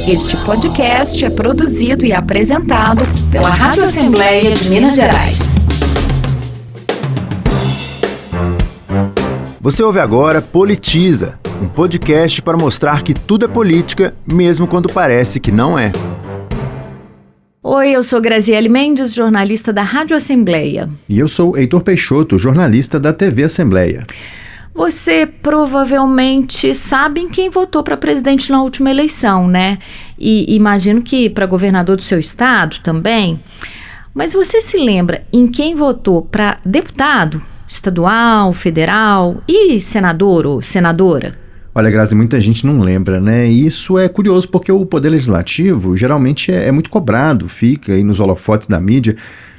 Este podcast é produzido e apresentado pela Rádio Assembleia de Minas Gerais. Você ouve agora Politiza, um podcast para mostrar que tudo é política, mesmo quando parece que não é. Oi, eu sou Graziele Mendes, jornalista da Rádio Assembleia. E eu sou Heitor Peixoto, jornalista da TV Assembleia. Você provavelmente sabe em quem votou para presidente na última eleição, né? E imagino que para governador do seu estado também. Mas você se lembra em quem votou para deputado estadual, federal e senador ou senadora? Olha, Grazi, muita gente não lembra, né? E isso é curioso porque o Poder Legislativo geralmente é muito cobrado, fica aí nos holofotes da mídia,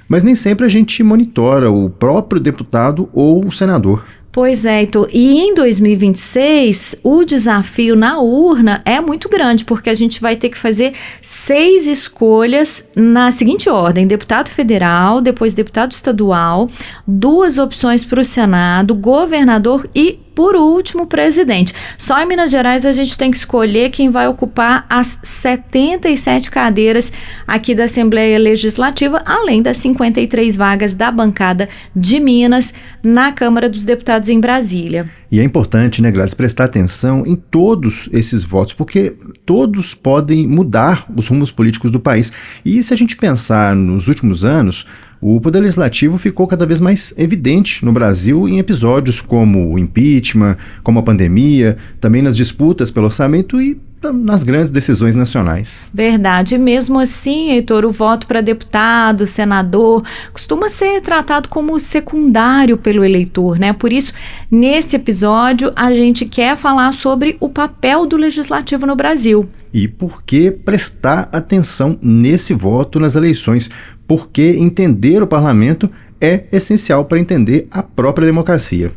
mas nem sempre a gente monitora o próprio deputado ou o senador. Pois é, Heitor. E em 2026, o desafio na urna é muito grande, porque a gente vai ter que fazer 6 escolhas na seguinte ordem: deputado federal, depois deputado estadual, 2 opções para o Senado, governador e, por último, presidente. Só em Minas Gerais a gente tem que escolher quem vai ocupar as 77 cadeiras aqui da Assembleia Legislativa, além das 53 vagas da bancada de Minas na Câmara dos Deputados em Brasília. E é importante, né, Grazi, prestar atenção em todos esses votos, porque todos podem mudar os rumos políticos do país. E se a gente pensar nos últimos anos, o Poder Legislativo ficou cada vez mais evidente no Brasil em episódios como o impeachment, como a pandemia, também nas disputas pelo orçamento e nas grandes decisões nacionais. Verdade. E mesmo assim, Heitor, o voto para deputado, senador, costuma ser tratado como secundário pelo eleitor, né? Por isso, nesse episódio, a gente quer falar sobre o papel do legislativo no Brasil. E por que prestar atenção nesse voto nas eleições? Porque entender o parlamento é essencial para entender a própria democracia.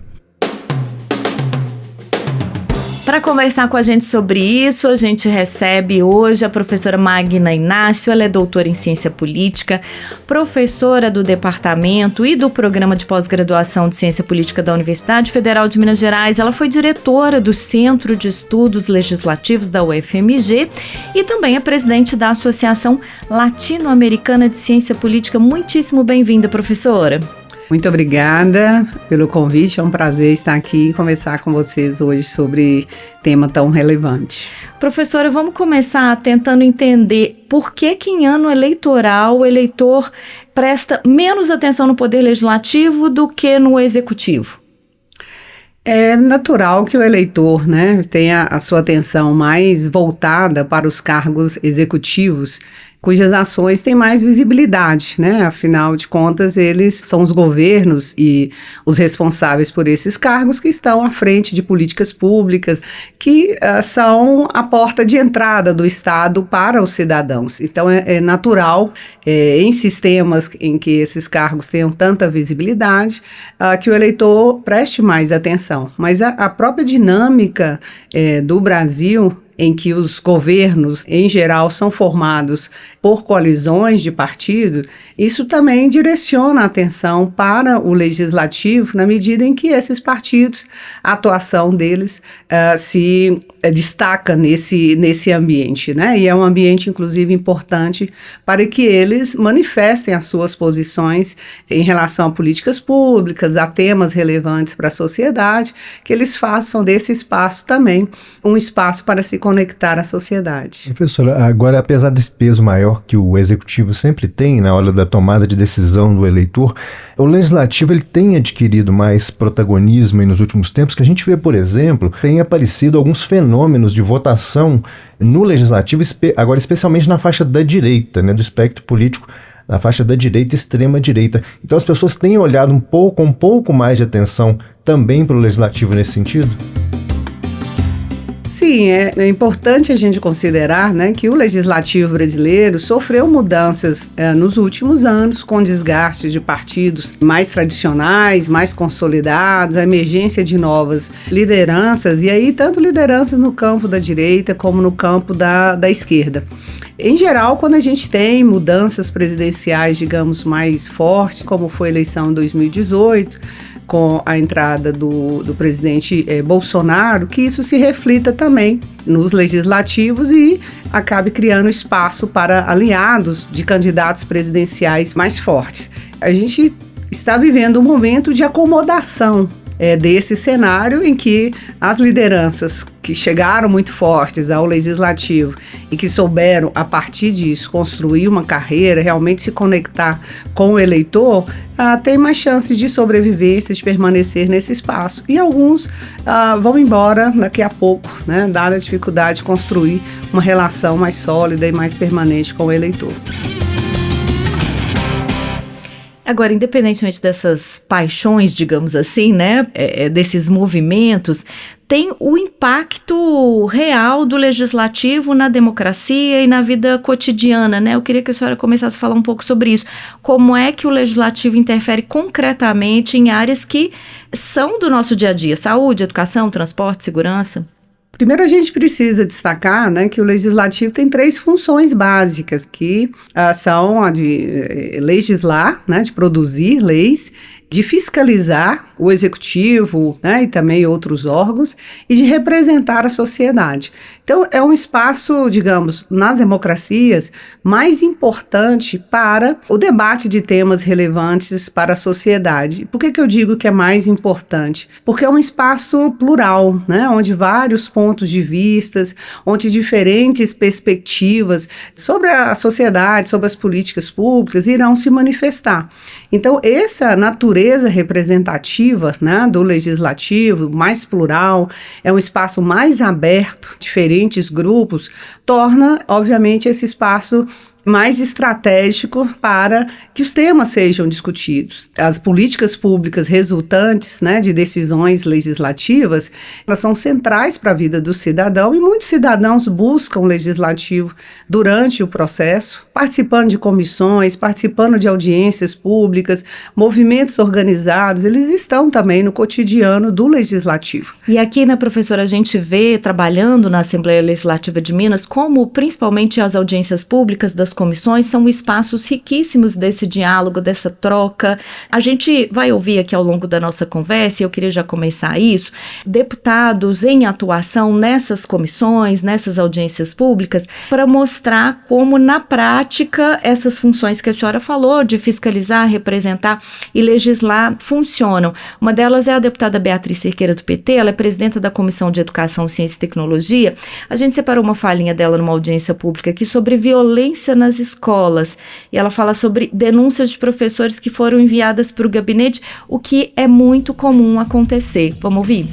Para conversar com a gente sobre isso, a gente recebe hoje a professora Magna Inácio. Ela é doutora em ciência política, professora do departamento e do programa de pós-graduação de ciência política da Universidade Federal de Minas Gerais. Ela foi diretora do Centro de Estudos Legislativos da UFMG e também é presidente da Associação Latino-Americana de Ciência Política. Muitíssimo bem-vinda, professora. Muito obrigada pelo convite, é um prazer estar aqui e conversar com vocês hoje sobre tema tão relevante. Professora, vamos começar tentando entender por que em ano eleitoral o eleitor presta menos atenção no Poder Legislativo do que no Executivo. É natural que o eleitor, né, tenha a sua atenção mais voltada para os cargos executivos, cujas ações têm mais visibilidade, né? Afinal de contas, eles são os governos e os responsáveis por esses cargos que estão à frente de políticas públicas que são a porta de entrada do Estado para os cidadãos. Então, é natural, em sistemas em que esses cargos tenham tanta visibilidade, que o eleitor preste mais atenção. Mas a própria dinâmica do Brasil, em que os governos, em geral, são formados por coalizões de partido, isso também direciona a atenção para o legislativo, na medida em que esses partidos, a atuação deles se destaca nesse ambiente, né? E é um ambiente, inclusive, importante para que eles manifestem as suas posições em relação a políticas públicas, a temas relevantes para a sociedade, que eles façam desse espaço também um espaço para se conectar à sociedade. Professora, agora, apesar desse peso maior que o executivo sempre tem na hora da tomada de decisão do eleitor, o legislativo ele tem adquirido mais protagonismo nos últimos tempos, que a gente vê, por exemplo, tem aparecido alguns fenômenos de votação no legislativo, agora especialmente na faixa da direita, né, do espectro político, na faixa da direita e extrema-direita. Então as pessoas têm olhado um pouco mais de atenção também para o legislativo nesse sentido? Sim, é importante a gente considerar, né, que o legislativo brasileiro sofreu mudanças nos últimos anos, com desgaste de partidos mais tradicionais, mais consolidados, a emergência de novas lideranças, e aí tanto lideranças no campo da direita como no campo da esquerda. Em geral, quando a gente tem mudanças presidenciais, digamos, mais fortes, como foi a eleição em 2018, com a entrada do presidente Bolsonaro, que isso se reflita também nos legislativos e acabe criando espaço para aliados de candidatos presidenciais mais fortes. A gente está vivendo um momento de acomodação desse cenário em que as lideranças que chegaram muito fortes ao legislativo e que souberam, a partir disso, construir uma carreira, realmente se conectar com o eleitor, tem mais chances de sobrevivência, de permanecer nesse espaço. E alguns vão embora daqui a pouco, né, dada a dificuldade de construir uma relação mais sólida e mais permanente com o eleitor. Agora, independentemente dessas paixões, digamos assim, né, desses movimentos, tem o impacto real do legislativo na democracia e na vida cotidiana, né? Eu queria que a senhora começasse a falar um pouco sobre isso. Como é que o legislativo interfere concretamente em áreas que são do nosso dia a dia? Saúde, educação, transporte, segurança? Primeiro, a gente precisa destacar, né, que o legislativo tem 3 funções básicas, que são a de legislar, né, de produzir leis, de fiscalizar o executivo, né, e também outros órgãos, e de representar a sociedade. Então, é um espaço, digamos, nas democracias, mais importante para o debate de temas relevantes para a sociedade. Por que eu digo que é mais importante? Porque é um espaço plural, né, onde vários pontos de vistas, onde diferentes perspectivas sobre a sociedade, sobre as políticas públicas irão se manifestar. Então, essa natureza representativa, né, do legislativo, mais plural, é um espaço mais aberto, diferentes grupos, torna, obviamente, esse espaço mais estratégico para que os temas sejam discutidos. As políticas públicas resultantes, né, de decisões legislativas, elas são centrais para a vida do cidadão e muitos cidadãos buscam o legislativo durante o processo, participando de comissões, participando de audiências públicas, movimentos organizados, eles estão também no cotidiano do legislativo. E aqui, né, professora, a gente vê, trabalhando na Assembleia Legislativa de Minas, como principalmente as audiências públicas das comissões são espaços riquíssimos desse diálogo, dessa troca. A gente vai ouvir aqui ao longo da nossa conversa, e eu queria já começar isso, deputados em atuação nessas comissões, nessas audiências públicas, para mostrar como na prática essas funções que a senhora falou, de fiscalizar, representar e legislar, funcionam. Uma delas é a deputada Beatriz Cerqueira do PT, ela é presidenta da Comissão de Educação, Ciência e Tecnologia. A gente separou uma falinha dela numa audiência pública aqui sobre violência nas escolas, e ela fala sobre denúncias de professores que foram enviadas para o gabinete, o que é muito comum acontecer. Vamos ouvir?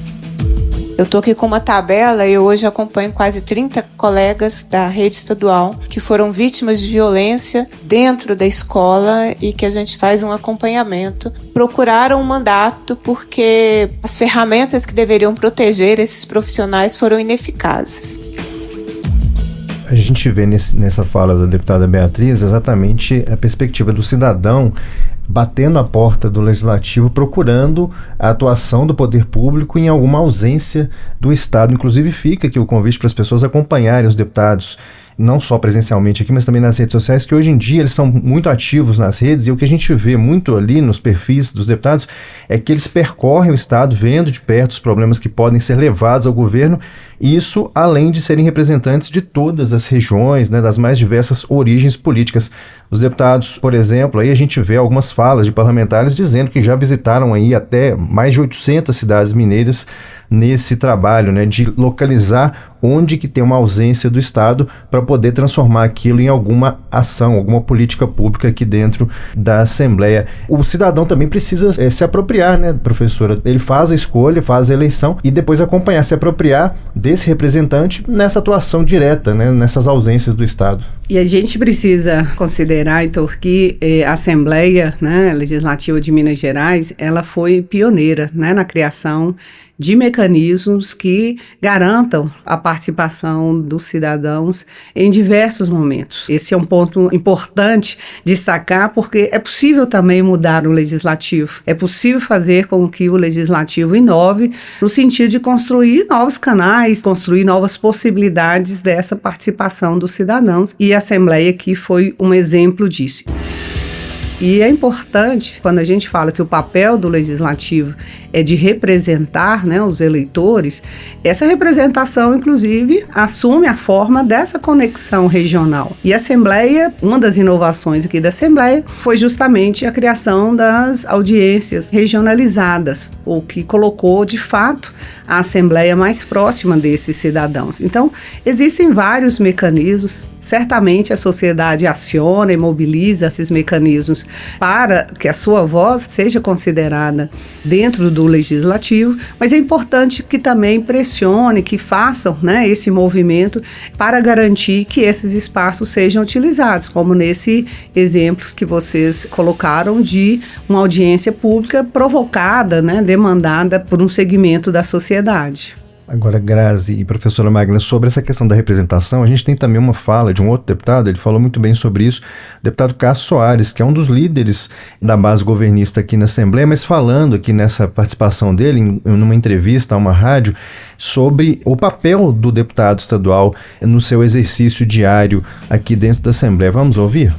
Eu estou aqui com uma tabela e eu hoje acompanho quase 30 colegas da rede estadual que foram vítimas de violência dentro da escola e que a gente faz um acompanhamento. Procuraram um mandato porque as ferramentas que deveriam proteger esses profissionais foram ineficazes. A gente vê nessa fala da deputada Beatriz exatamente a perspectiva do cidadão batendo a porta do legislativo, procurando a atuação do poder público em alguma ausência do Estado. Inclusive fica aqui o convite para as pessoas acompanharem os deputados, não só presencialmente aqui, mas também nas redes sociais, que hoje em dia eles são muito ativos nas redes, e o que a gente vê muito ali nos perfis dos deputados é que eles percorrem o Estado, vendo de perto os problemas que podem ser levados ao governo, e isso além de serem representantes de todas as regiões, né, das mais diversas origens políticas. Os deputados, por exemplo, aí a gente vê algumas falas de parlamentares dizendo que já visitaram aí até mais de 800 cidades mineiras nesse trabalho, né, de localizar onde que tem uma ausência do Estado para poder transformar aquilo em alguma ação, alguma política pública aqui dentro da Assembleia. O cidadão também precisa se apropriar, né, professora? Ele faz a escolha, faz a eleição e depois acompanhar, se apropriar desse representante nessa atuação direta, né, nessas ausências do Estado. E a gente precisa considerar, Heitor, que a Assembleia, né, Legislativa de Minas Gerais, ela foi pioneira, né, na criação de mecanismos que garantam a participação dos cidadãos em diversos momentos. Esse é um ponto importante destacar, porque é possível também mudar o legislativo. É possível fazer com que o legislativo inove no sentido de construir novos canais, construir novas possibilidades dessa participação dos cidadãos. E a Assembleia aqui foi um exemplo disso. E é importante, quando a gente fala que o papel do legislativo é de representar, né, os eleitores, essa representação, inclusive, assume a forma dessa conexão regional. E a Assembleia, uma das inovações aqui da Assembleia, foi justamente a criação das audiências regionalizadas, o que colocou, de fato, a Assembleia mais próxima desses cidadãos. Então, existem vários mecanismos, certamente a sociedade aciona e mobiliza esses mecanismos para que a sua voz seja considerada dentro do legislativo, mas é importante que também pressione, que façam, né, esse movimento para garantir que esses espaços sejam utilizados, como nesse exemplo que vocês colocaram de uma audiência pública provocada, né, demandada por um segmento da sociedade. Agora, Grazi e professora Magna, sobre essa questão da representação, a gente tem também uma fala de um outro deputado, ele falou muito bem sobre isso, o deputado Cássio Soares, que é um dos líderes da base governista aqui na Assembleia, mas falando aqui nessa participação dele, numa entrevista a uma rádio, sobre o papel do deputado estadual no seu exercício diário aqui dentro da Assembleia. Vamos ouvir?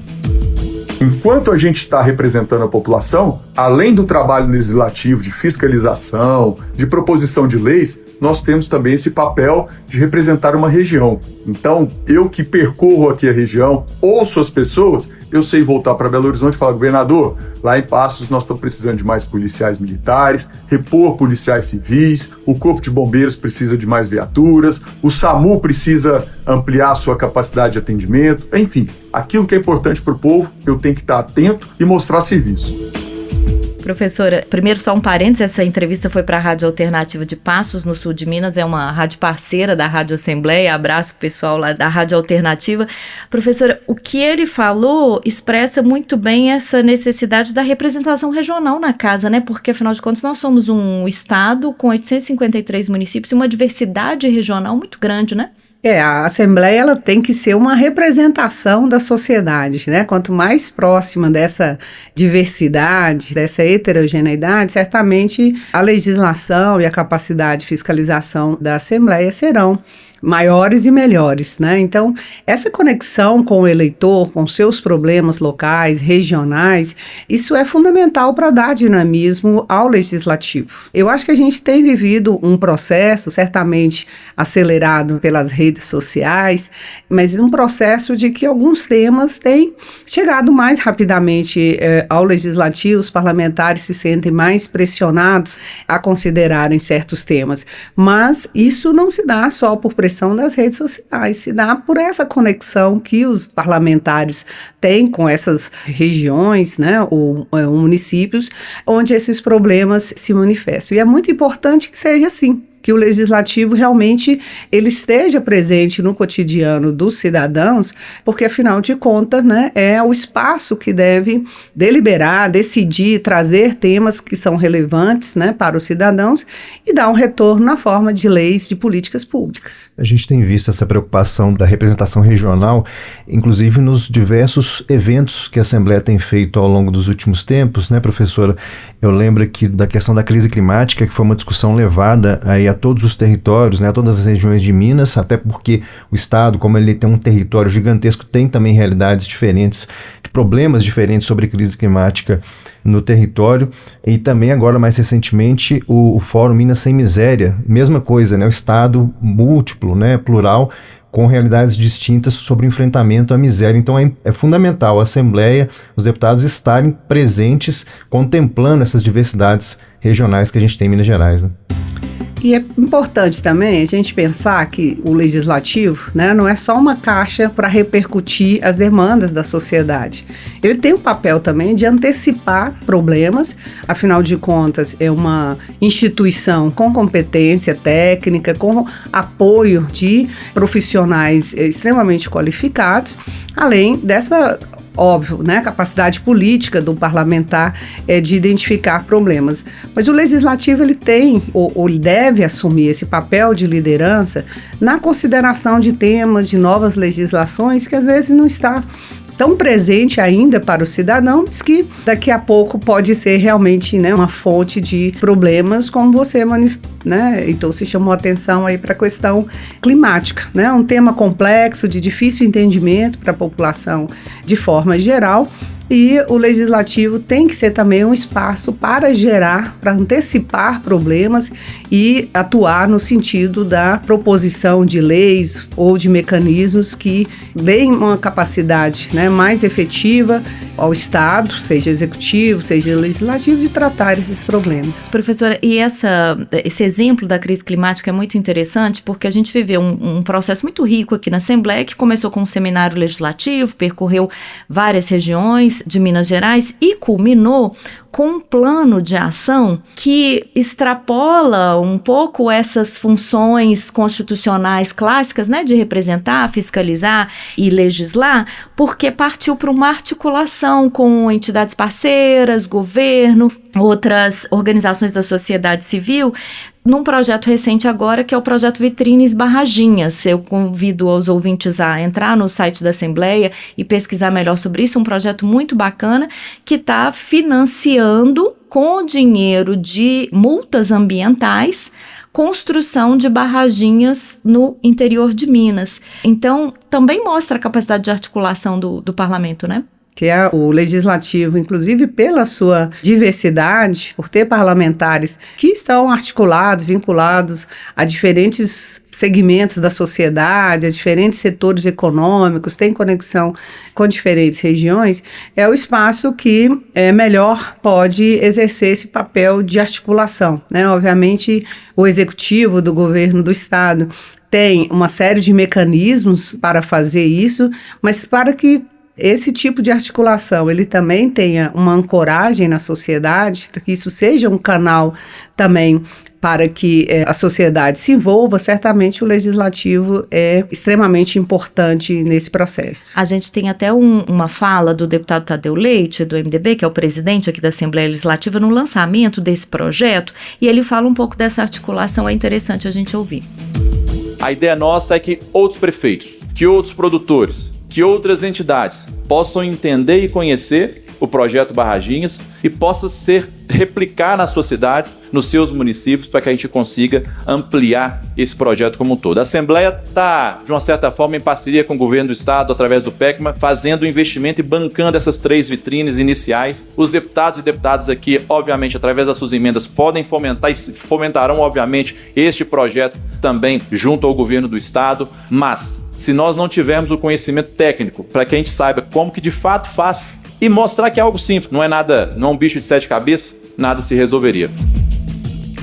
Enquanto a gente está representando a população, além do trabalho legislativo de fiscalização, de proposição de leis, nós temos também esse papel de representar uma região. Então, eu que percorro aqui a região, ouço as pessoas, eu sei voltar para Belo Horizonte e falar: governador, lá em Passos nós estamos precisando de mais policiais militares, repor policiais civis, o Corpo de Bombeiros precisa de mais viaturas, o SAMU precisa ampliar a sua capacidade de atendimento, enfim, aquilo que é importante para o povo, eu tenho que estar atento e mostrar serviço. Professora, primeiro só um parênteses, essa entrevista foi para a Rádio Alternativa de Passos, no sul de Minas, é uma rádio parceira da Rádio Assembleia, abraço pessoal lá da Rádio Alternativa. Professora, o que ele falou expressa muito bem essa necessidade da representação regional na casa, né? Porque, afinal de contas, nós somos um estado com 853 municípios e uma diversidade regional muito grande, né? A Assembleia ela tem que ser uma representação da sociedade, né? Quanto mais próxima dessa diversidade, dessa heterogeneidade, certamente a legislação e a capacidade de fiscalização da Assembleia serão maiores e melhores, né? Então, essa conexão com o eleitor, com seus problemas locais, regionais, isso é fundamental para dar dinamismo ao legislativo. Eu acho que a gente tem vivido um processo, certamente acelerado pelas redes sociais, mas um processo de que alguns temas têm chegado mais rapidamente ao legislativo, os parlamentares se sentem mais pressionados a considerarem certos temas, mas isso não se dá só por pressão das redes sociais, se dá por essa conexão que os parlamentares têm com essas regiões, né, ou municípios, onde esses problemas se manifestam. E é muito importante que seja assim, que o legislativo realmente ele esteja presente no cotidiano dos cidadãos, porque afinal de contas, né, é o espaço que deve deliberar, decidir, trazer temas que são relevantes, né, para os cidadãos e dar um retorno na forma de leis de políticas públicas. A gente tem visto essa preocupação da representação regional, inclusive nos diversos eventos que a Assembleia tem feito ao longo dos últimos tempos, né, professora? Eu lembro aqui da questão da crise climática, que foi uma discussão levada aí a todos os territórios, né, a todas as regiões de Minas, até porque o estado, como ele tem um território gigantesco, tem também realidades diferentes, problemas diferentes sobre crise climática no território. E também agora, mais recentemente, o Fórum Minas Sem Miséria, mesma coisa, né, o estado múltiplo, né, plural, com realidades distintas sobre o enfrentamento à miséria. Então é fundamental a Assembleia, os deputados estarem presentes, contemplando essas diversidades regionais que a gente tem em Minas Gerais, né? E é importante também a gente pensar que o legislativo, né, não é só uma caixa para repercutir as demandas da sociedade. Ele tem um papel também de antecipar problemas, afinal de contas é uma instituição com competência técnica, com apoio de profissionais extremamente qualificados, além dessa... Óbvio, né? A capacidade política do parlamentar é de identificar problemas. Mas o legislativo ele tem ou ele deve assumir esse papel de liderança na consideração de temas, de novas legislações que às vezes não está tão presente ainda para o cidadão, mas que daqui a pouco pode ser realmente, né, uma fonte de problemas, como você né? Então se chamou a atenção aí para a questão climática, né? Um tema complexo, de difícil entendimento para a população de forma geral, E o legislativo tem que ser também um espaço para gerar, para antecipar problemas e atuar no sentido da proposição de leis ou de mecanismos que deem uma capacidade, né, mais efetiva ao Estado, seja executivo, seja legislativo, de tratar esses problemas. Professora, e esse exemplo da crise climática é muito interessante porque a gente viveu um processo muito rico aqui na Assembleia, que começou com um seminário legislativo, percorreu várias regiões de Minas Gerais e culminou com um plano de ação que extrapola um pouco essas funções constitucionais clássicas, né, de representar, fiscalizar e legislar, porque partiu para uma articulação com entidades parceiras, governo, outras organizações da sociedade civil, num projeto recente agora, que é o projeto Vitrines Barraginhas. Eu convido os ouvintes a entrar no site da Assembleia e pesquisar melhor sobre isso, um projeto muito bacana que está financiando, com dinheiro de multas ambientais, construção de barraginhas no interior de Minas. Então, também mostra a capacidade de articulação do parlamento, né? Que é o legislativo, inclusive pela sua diversidade, por ter parlamentares que estão articulados, vinculados a diferentes segmentos da sociedade, a diferentes setores econômicos, tem conexão com diferentes regiões, é o espaço que melhor pode exercer esse papel de articulação, né? Obviamente, o executivo do governo do Estado tem uma série de mecanismos para fazer isso, mas para que esse tipo de articulação, ele também tenha uma ancoragem na sociedade, para que isso seja um canal também para que a sociedade se envolva, certamente o legislativo é extremamente importante nesse processo. A gente tem até uma fala do deputado Tadeu Leite, do MDB, que é o presidente aqui da Assembleia Legislativa, no lançamento desse projeto, e ele fala um pouco dessa articulação, é interessante a gente ouvir. A ideia nossa é que outros prefeitos, que outros produtores, que outras entidades possam entender e conhecer o projeto Barraginhas e possa replicar nas suas cidades, nos seus municípios, para que a gente consiga ampliar esse projeto como um todo. A Assembleia está, de uma certa forma, em parceria com o governo do Estado, através do PECMA, fazendo o investimento e bancando essas 3 vitrines iniciais. Os deputados e deputadas aqui, obviamente, através das suas emendas, podem fomentar e fomentarão, obviamente, este projeto também junto ao governo do Estado, mas se nós não tivermos o conhecimento técnico para que a gente saiba como que de fato faz e mostrar que é algo simples, não é um bicho de 7 cabeças, nada se resolveria.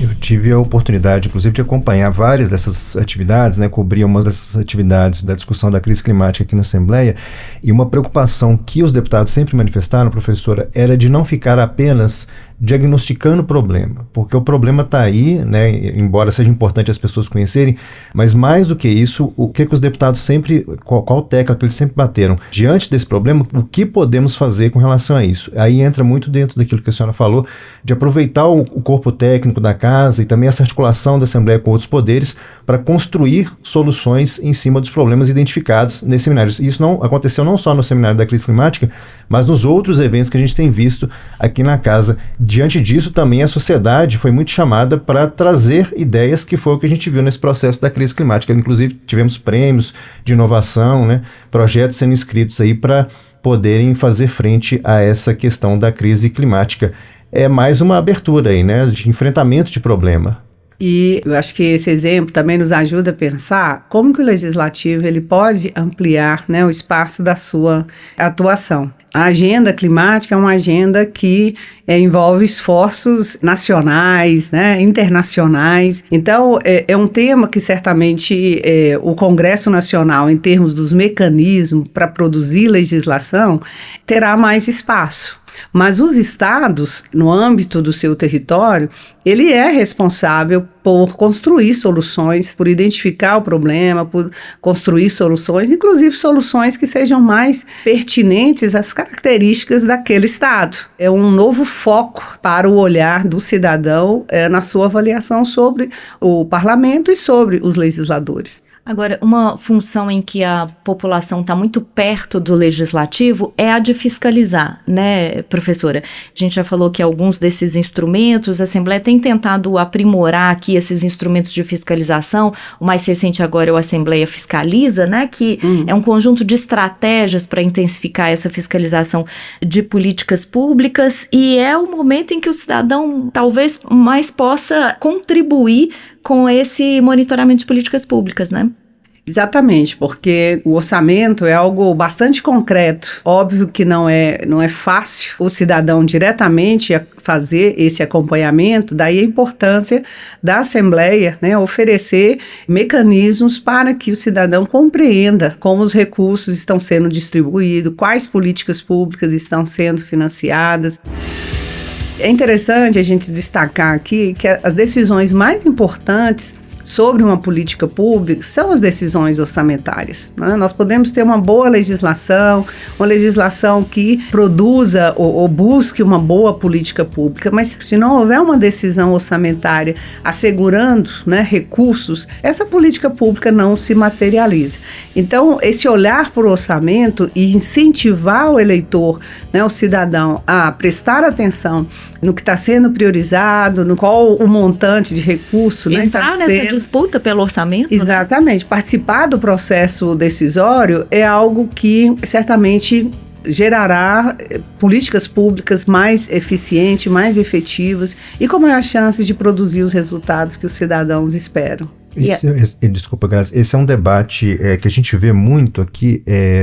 Eu tive a oportunidade, inclusive, de acompanhar várias dessas atividades, né, cobrir uma dessas atividades da discussão da crise climática aqui na Assembleia, e uma preocupação que os deputados sempre manifestaram, professora, era de não ficar apenas diagnosticando o problema, porque o problema está aí, né, embora seja importante as pessoas conhecerem, mas mais do que isso, o que os deputados sempre, qual tecla que eles sempre bateram, diante desse problema, o que podemos fazer com relação a isso? Aí entra muito dentro daquilo que a senhora falou, de aproveitar o corpo técnico da casa e também essa articulação da Assembleia com outros poderes para construir soluções em cima dos problemas identificados nesses seminários. E isso não aconteceu não só no seminário da crise climática, mas nos outros eventos que a gente tem visto aqui na casa. Diante disso, também a sociedade foi muito chamada para trazer ideias, que foi o que a gente viu nesse processo da crise climática. Inclusive, tivemos prêmios de inovação, né, projetos sendo inscritos aí para poderem fazer frente a essa questão da crise climática. É mais uma abertura aí, né, de enfrentamento de problema. E eu acho que esse exemplo também nos ajuda a pensar como que o legislativo ele pode ampliar, né, o espaço da sua atuação. A agenda climática é uma agenda que envolve esforços nacionais, né, internacionais. Então, é um tema que certamente o Congresso Nacional, em termos dos mecanismos para produzir legislação, terá mais espaço. Mas os estados, no âmbito do seu território, ele é responsável por construir soluções, por identificar o problema, por construir soluções, inclusive soluções que sejam mais pertinentes às características daquele estado. É um novo foco para o olhar do cidadão na sua avaliação sobre o parlamento e sobre os legisladores. Agora, uma função em que a população está muito perto do legislativo é a de fiscalizar, né, professora? A gente já falou que alguns desses instrumentos, a Assembleia tem tentado aprimorar aqui esses instrumentos de fiscalização. O mais recente agora é o Assembleia Fiscaliza, né, que é um conjunto de estratégias para intensificar essa fiscalização de políticas públicas, e é o momento em que o cidadão talvez mais possa contribuir com esse monitoramento de políticas públicas, né? Exatamente, porque o orçamento é algo bastante concreto. Óbvio que não é fácil o cidadão diretamente fazer esse acompanhamento, daí a importância da Assembleia, né, oferecer mecanismos para que o cidadão compreenda como os recursos estão sendo distribuídos, quais políticas públicas estão sendo financiadas. É interessante a gente destacar aqui que as decisões mais importantes sobre uma política pública são as decisões orçamentárias, né? Nós podemos ter uma boa legislação, uma legislação que produza ou busque uma boa política pública, mas se não houver uma decisão orçamentária assegurando, né, recursos, essa política pública não se materializa. Então, esse olhar para o orçamento e incentivar o eleitor, né, o cidadão, a prestar atenção no que está sendo priorizado, no qual o montante de recurso, né, entrar nessa disputa pelo orçamento. Exatamente. Né? Participar do processo decisório é algo que certamente gerará políticas públicas mais eficientes, mais efetivas e com maior chance de produzir os resultados que os cidadãos esperam. Desculpa, Grazi, esse é um debate que a gente vê muito aqui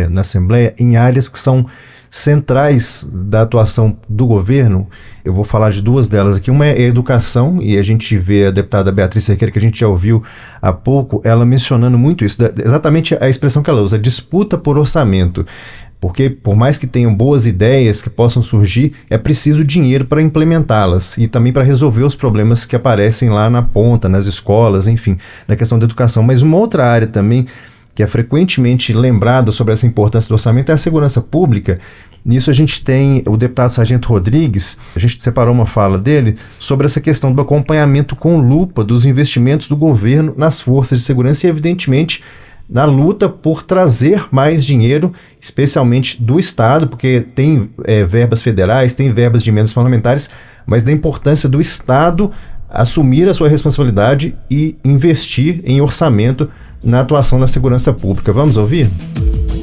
na Assembleia em áreas que são centrais da atuação do governo. Eu vou falar de duas delas aqui. Uma é a educação, e a gente vê a deputada Beatriz Cerqueira, que a gente já ouviu há pouco, ela mencionando muito isso, exatamente a expressão que ela usa, disputa por orçamento. Porque por mais que tenham boas ideias que possam surgir, é preciso dinheiro para implementá-las e também para resolver os problemas que aparecem lá na ponta, nas escolas, enfim, na questão da educação. Mas uma outra área também que é frequentemente lembrada sobre essa importância do orçamento é a segurança pública. Nisso a gente tem o deputado Sargento Rodrigues, a gente separou uma fala dele sobre essa questão do acompanhamento com lupa dos investimentos do governo nas forças de segurança e, evidentemente, na luta por trazer mais dinheiro, especialmente do Estado, porque tem verbas federais, tem verbas de emendas parlamentares, mas da importância do Estado assumir a sua responsabilidade e investir em orçamento na atuação da segurança pública. Vamos ouvir?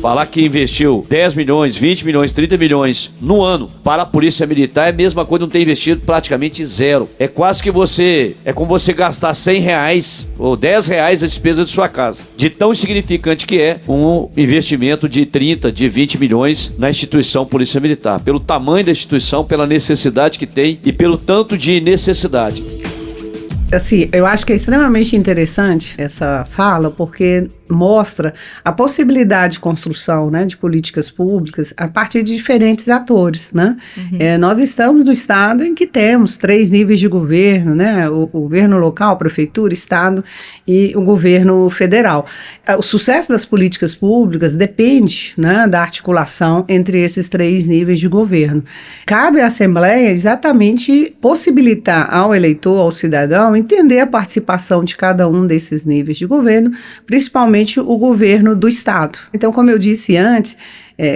Falar que investiu 10 milhões, 20 milhões, 30 milhões no ano para a Polícia Militar é a mesma coisa, não ter investido praticamente zero. É quase que é como você gastar 100 reais ou 10 reais da despesa de sua casa. De tão insignificante que é um investimento de 30, de 20 milhões na instituição Polícia Militar. Pelo tamanho da instituição, pela necessidade que tem e pelo tanto de necessidade. Assim, eu acho que é extremamente interessante essa fala, porque mostra a possibilidade de construção, né, de políticas públicas a partir de diferentes atores, né? Nós estamos no estado em que temos 3 níveis de governo, né? O governo local, prefeitura, estado e o governo federal. O sucesso das políticas públicas depende, né, da articulação entre esses 3 níveis de governo. Cabe à Assembleia exatamente possibilitar ao eleitor, ao cidadão, entender a participação de cada um desses níveis de governo, principalmente o governo do Estado. Então, como eu disse antes,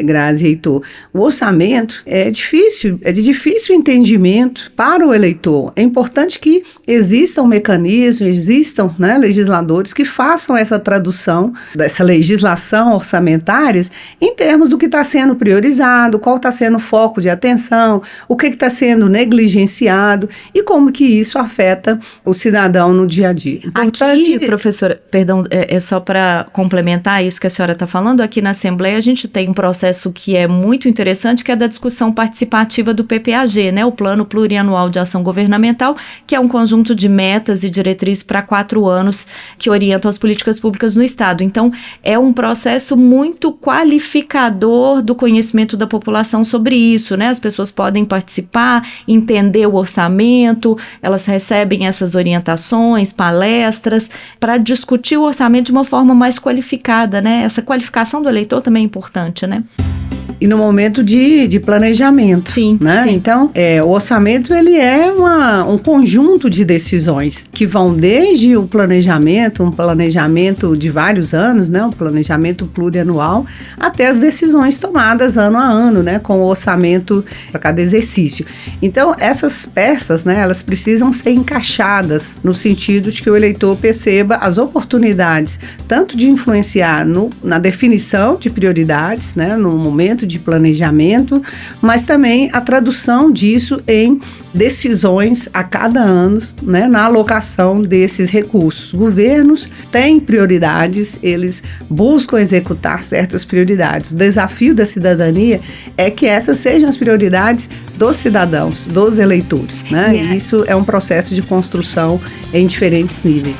Grazi e Heitor, o orçamento é de difícil entendimento para o eleitor. É importante que existam mecanismos, existam, né, legisladores que façam essa tradução dessa legislação orçamentárias em termos do que está sendo priorizado, qual está sendo o foco de atenção, o que está sendo negligenciado e como que isso afeta o cidadão no dia a dia. Aqui, professora, perdão, é só para complementar isso que a senhora está falando, aqui na Assembleia a gente tem um processo que é muito interessante, que é da discussão participativa do PPAG, né, o Plano Plurianual de Ação Governamental, que é um conjunto de metas e diretrizes para 4 anos que orientam as políticas públicas no Estado. Então, é um processo muito qualificador do conhecimento da população sobre isso, né? As pessoas podem participar, entender o orçamento, elas recebem essas orientações, palestras, para discutir o orçamento de uma forma mais qualificada, né? Essa qualificação do eleitor também é importante, né? e no momento de planejamento. Sim, né? sim. Então, o orçamento ele é um conjunto de decisões que vão desde o planejamento, um planejamento de vários anos, né? Um planejamento plurianual, até as decisões tomadas ano a ano, né? Com o orçamento para cada exercício. Então, essas peças, né? Elas precisam ser encaixadas no sentido de que o eleitor perceba as oportunidades, tanto de influenciar na definição de prioridades, né? No momento de planejamento, mas também a tradução disso em decisões a cada ano, né, na alocação desses recursos. Governos têm prioridades, eles buscam executar certas prioridades. O desafio da cidadania é que essas sejam as prioridades dos cidadãos, dos eleitores, né? E isso é um processo de construção em diferentes níveis.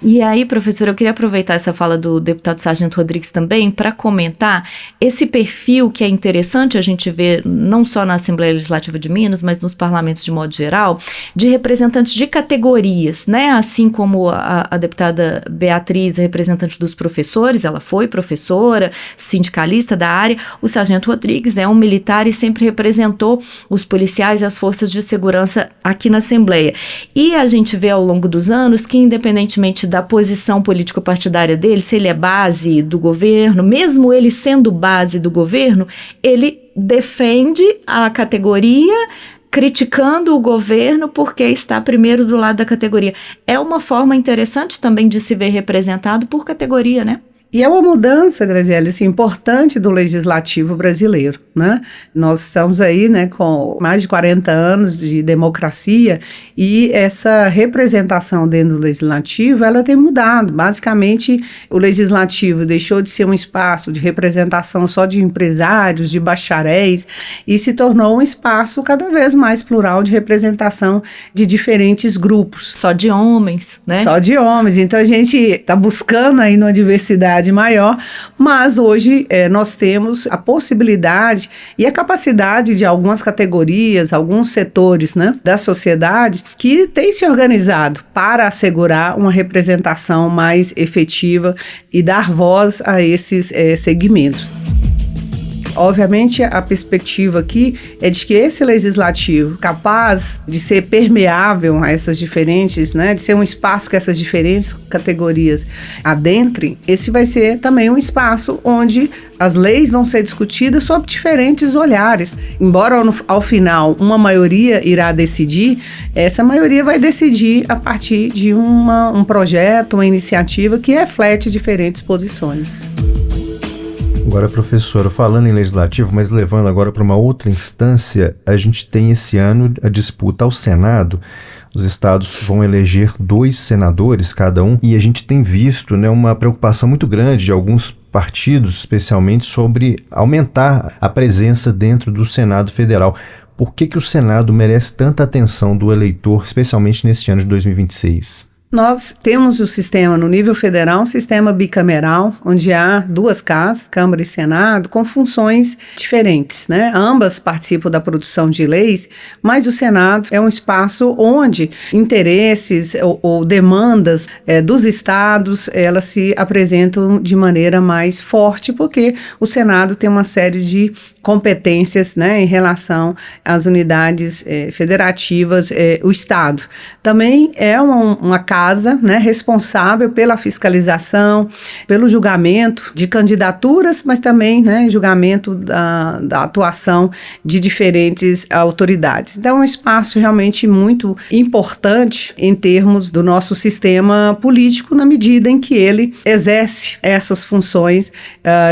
E aí, professora, eu queria aproveitar essa fala do deputado Sargento Rodrigues também para comentar esse perfil que é interessante a gente ver não só na Assembleia Legislativa de Minas, mas nos parlamentos de modo geral, de representantes de categorias, né? Assim como a deputada Beatriz é representante dos professores, ela foi professora, sindicalista da área, o Sargento Rodrigues é um militar e sempre representou os policiais e as forças de segurança aqui na Assembleia. E a gente vê ao longo dos anos que, independentemente da posição político-partidária dele, se ele é base do governo, mesmo ele sendo base do governo, ele defende a categoria, criticando o governo porque está primeiro do lado da categoria. É uma forma interessante também de se ver representado por categoria, né? E é uma mudança, Graziele, assim, importante do legislativo brasileiro, né? Nós estamos aí, né, com mais de 40 anos de democracia e essa representação dentro do legislativo, ela tem mudado. Basicamente, o legislativo deixou de ser um espaço de representação só de empresários, de bacharéis, e se tornou um espaço cada vez mais plural de representação de diferentes grupos. Só de homens, né? Só de homens. Então, a gente está buscando aí uma diversidade maior, mas hoje nós temos a possibilidade e a capacidade de algumas categorias, alguns setores, né, da sociedade que têm se organizado para assegurar uma representação mais efetiva e dar voz a esses segmentos. Obviamente, a perspectiva aqui é de que esse legislativo, capaz de ser permeável a essas diferentes, né, de ser um espaço que essas diferentes categorias adentrem, esse vai ser também um espaço onde as leis vão ser discutidas sob diferentes olhares. Embora ao final uma maioria irá decidir, essa maioria vai decidir a partir de um projeto, uma iniciativa que reflete diferentes posições. Agora, professora, falando em legislativo, mas levando agora para uma outra instância, a gente tem esse ano a disputa ao Senado. Os estados vão eleger 2 senadores cada um, e a gente tem visto, né, uma preocupação muito grande de alguns partidos, especialmente, sobre aumentar a presença dentro do Senado Federal. Por que o Senado merece tanta atenção do eleitor, especialmente neste ano de 2026? Nós temos o sistema, no nível federal, um sistema bicameral, onde há 2 casas, Câmara e Senado, com funções diferentes, né? Ambas participam da produção de leis, mas o Senado é um espaço onde interesses ou demandas dos estados, elas se apresentam de maneira mais forte, porque o Senado tem uma série de competências, né, em relação às unidades federativas, o Estado. Também é uma casa, né, responsável pela fiscalização, pelo julgamento de candidaturas, mas também, né, julgamento da atuação de diferentes autoridades. Então, é um espaço realmente muito importante em termos do nosso sistema político, na medida em que ele exerce essas funções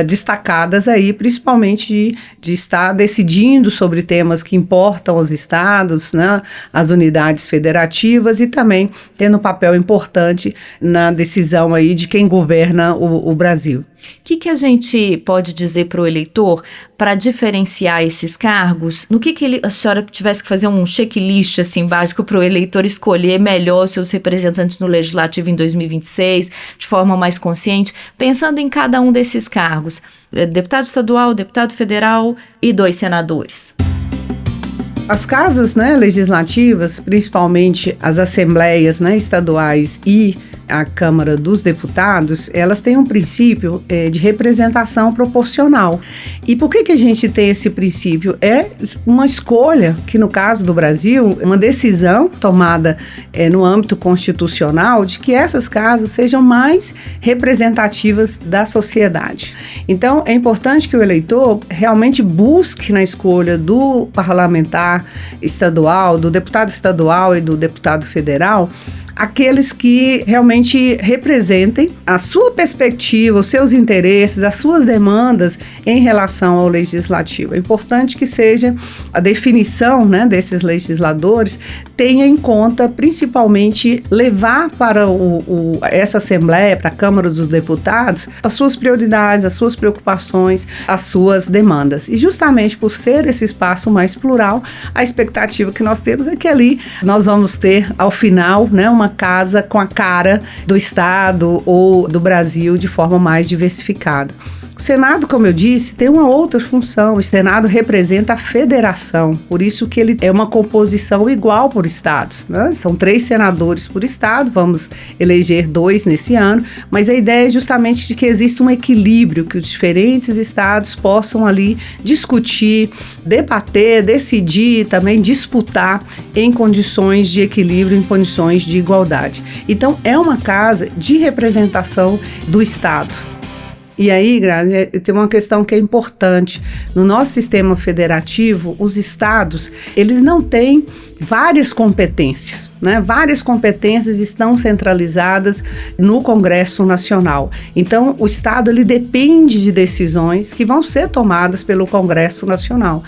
destacadas aí, principalmente de estar decidindo sobre temas que importam aos estados, né, às unidades federativas, e também tendo um papel importante na decisão aí de quem governa o Brasil. O que a gente pode dizer para o eleitor para diferenciar esses cargos? No que a senhora tivesse que fazer um checklist assim, básico para o eleitor escolher melhor os seus representantes no Legislativo em 2026, de forma mais consciente, pensando em cada um desses cargos? Deputado estadual, deputado federal e 2 senadores. As casas, né, legislativas, principalmente as assembleias, né, estaduais e a Câmara dos Deputados, elas têm um princípio de representação proporcional. E por que a gente tem esse princípio? É uma escolha, que no caso do Brasil, uma decisão tomada no âmbito constitucional de que essas casas sejam mais representativas da sociedade. Então, é importante que o eleitor realmente busque na escolha do parlamentar estadual, do deputado estadual e do deputado federal, aqueles que realmente representem a sua perspectiva, os seus interesses, as suas demandas em relação ao legislativo. É importante que seja a definição, né, desses legisladores tenha em conta principalmente levar para essa Assembleia, para a Câmara dos Deputados, as suas prioridades, as suas preocupações, as suas demandas. E justamente por ser esse espaço mais plural, a expectativa que nós temos é que ali nós vamos ter, ao final, né, uma casa com a cara do Estado ou do Brasil de forma mais diversificada. O Senado, como eu disse, tem uma outra função. O Senado representa a federação, por isso que ele é uma composição igual por estados, né? São 3 senadores por estado, vamos eleger 2 nesse ano, mas a ideia é justamente de que exista um equilíbrio, que os diferentes estados possam ali discutir, debater, decidir, também disputar em condições de equilíbrio, em condições de igualdade. Então, é uma casa de representação do Estado. E aí, Grazi, tem uma questão que é importante. No nosso sistema federativo, os estados, eles não têm várias competências, né? Várias competências estão centralizadas no Congresso Nacional. Então, o Estado ele depende de decisões que vão ser tomadas pelo Congresso Nacional.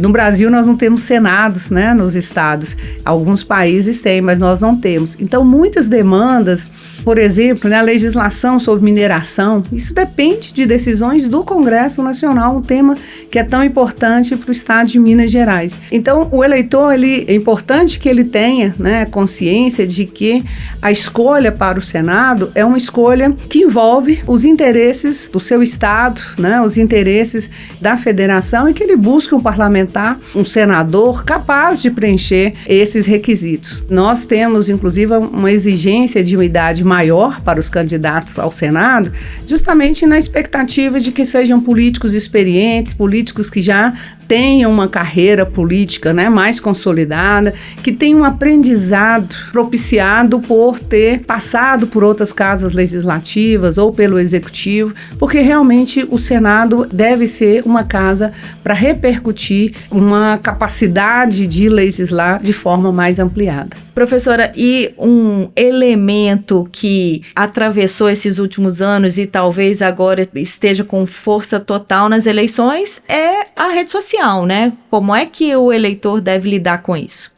No Brasil, nós não temos senados, né, nos estados. Alguns países têm, mas nós não temos. Então, muitas demandas, por exemplo, né, a legislação sobre mineração, isso depende de decisões do Congresso Nacional, um tema que é tão importante para o estado de Minas Gerais. Então, o eleitor, é importante que ele tenha, né, consciência de que a escolha para o Senado é uma escolha que envolve os interesses do seu estado, né, os interesses da federação, e que ele busque um parlamentar, um senador capaz de preencher esses requisitos. Nós temos, inclusive, uma exigência de uma idade maior para os candidatos ao Senado, justamente na expectativa de que sejam políticos experientes, políticos que já tenham uma carreira política, né, mais consolidada, que tenham um aprendizado propiciado por ter passado por outras casas legislativas ou pelo Executivo, porque realmente o Senado deve ser uma casa para repercutir uma capacidade de legislar de forma mais ampliada. Professora, e um elemento que atravessou esses últimos anos e talvez agora esteja com força total nas eleições é a rede social, né? Como é que o eleitor deve lidar com isso?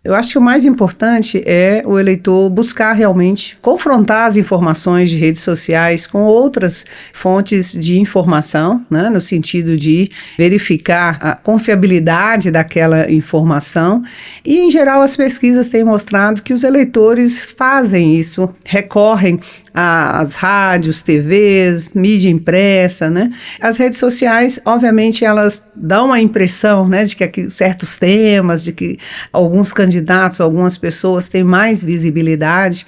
Eu acho que o mais importante é o eleitor buscar realmente confrontar as informações de redes sociais com outras fontes de informação, né, no sentido de verificar a confiabilidade daquela informação. E, em geral, as pesquisas têm mostrado que os eleitores fazem isso, recorrem às rádios, TVs, mídia impressa, né? As redes sociais, obviamente, elas dão a impressão, né, de que aqui, certos temas, de que alguns candidatos, algumas pessoas têm mais visibilidade,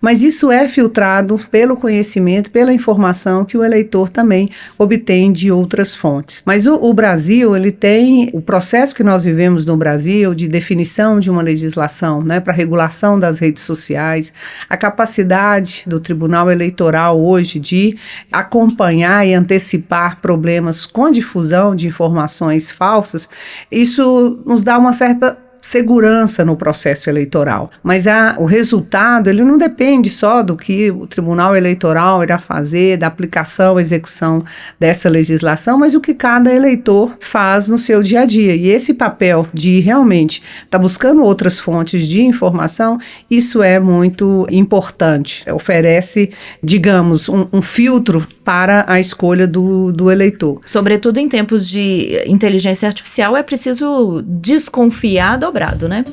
mas isso é filtrado pelo conhecimento, pela informação que o eleitor também obtém de outras fontes. Mas o Brasil, ele tem o processo que nós vivemos no Brasil de definição de uma legislação, né, para regulação das redes sociais, a capacidade do Tribunal Eleitoral hoje de acompanhar e antecipar problemas com difusão de informações falsas, isso nos dá uma certa segurança no processo eleitoral. Mas o resultado, ele não depende só do que o Tribunal Eleitoral irá fazer, da aplicação, execução dessa legislação, mas o que cada eleitor faz no seu dia a dia. E esse papel de realmente estar buscando outras fontes de informação, isso é muito importante. Oferece, digamos, um filtro para a escolha do eleitor. Sobretudo em tempos de inteligência artificial, é preciso desconfiar da dobrado, né?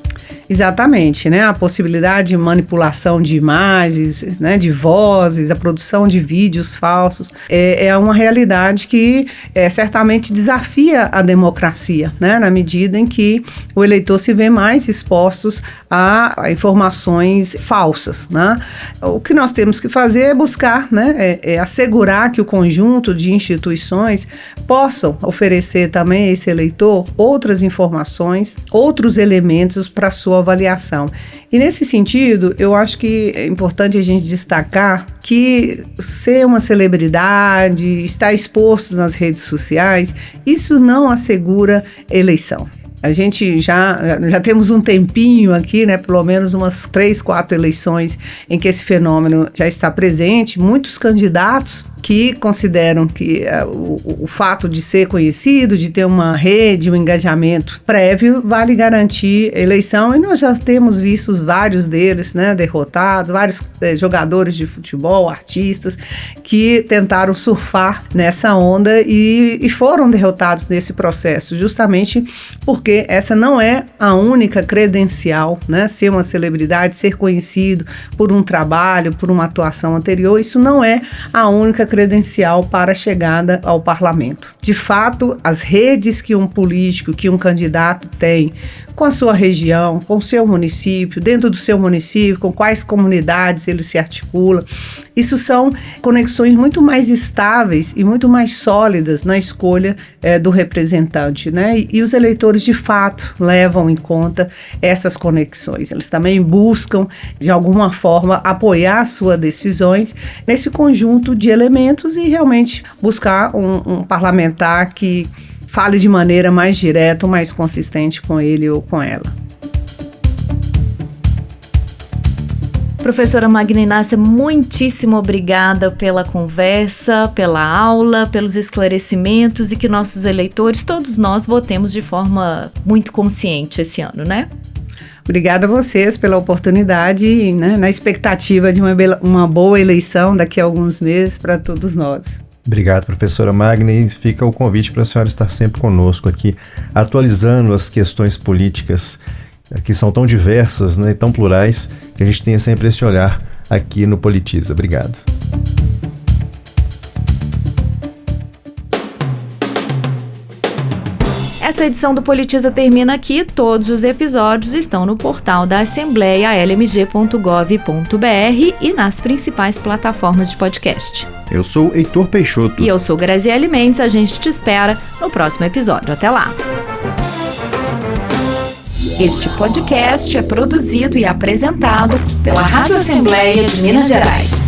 Exatamente, né? A possibilidade de manipulação de imagens, né? De vozes, a produção de vídeos falsos, é uma realidade que certamente desafia a democracia, né? Na medida em que o eleitor se vê mais expostos a informações falsas, né? O que nós temos que fazer é buscar, né? Assegurar que o conjunto de instituições possam oferecer também a esse eleitor outras informações, outros elementos para sua avaliação. E nesse sentido, eu acho que é importante a gente destacar que ser uma celebridade, estar exposto nas redes sociais, isso não assegura eleição. A gente já temos um tempinho aqui, né, pelo menos umas 3, 4 eleições em que esse fenômeno já está presente. Muitos candidatos que consideram que o fato de ser conhecido, de ter uma rede, um engajamento prévio, vale garantir a eleição. E nós já temos visto vários deles, né, derrotados, vários jogadores de futebol, artistas, que tentaram surfar nessa onda e foram derrotados nesse processo, justamente porque essa não é a única credencial, né? Ser uma celebridade, ser conhecido por um trabalho, por uma atuação anterior, isso não é a única credencial para a chegada ao parlamento. De fato, as redes que um político, que um candidato tem com a sua região, com o seu município, dentro do seu município, com quais comunidades ele se articula, isso são conexões muito mais estáveis e muito mais sólidas na escolha do representante, né? E os eleitores, de fato, levam em conta essas conexões. Eles também buscam, de alguma forma, apoiar suas decisões nesse conjunto de elementos e realmente buscar um parlamentar que fale de maneira mais direta, mais consistente com ele ou com ela. Professora Magna Inácia, muitíssimo obrigada pela conversa, pela aula, pelos esclarecimentos e que nossos eleitores, todos nós, votemos de forma muito consciente esse ano, né? Obrigada a vocês pela oportunidade e, né, na expectativa de uma boa eleição daqui a alguns meses para todos nós. Obrigado, professora Magna, e fica o convite para a senhora estar sempre conosco aqui, atualizando as questões políticas que são tão diversas, né, e tão plurais, que a gente tenha sempre esse olhar aqui no Politiza. Obrigado. Essa edição do Politiza termina aqui. Todos os episódios estão no portal da Assembleia, lmg.gov.br, e nas principais plataformas de podcast. Eu sou Heitor Peixoto. E eu sou Graziele Mendes. A gente te espera no próximo episódio. Até lá! Este podcast é produzido e apresentado pela Rádio Assembleia de Minas Gerais.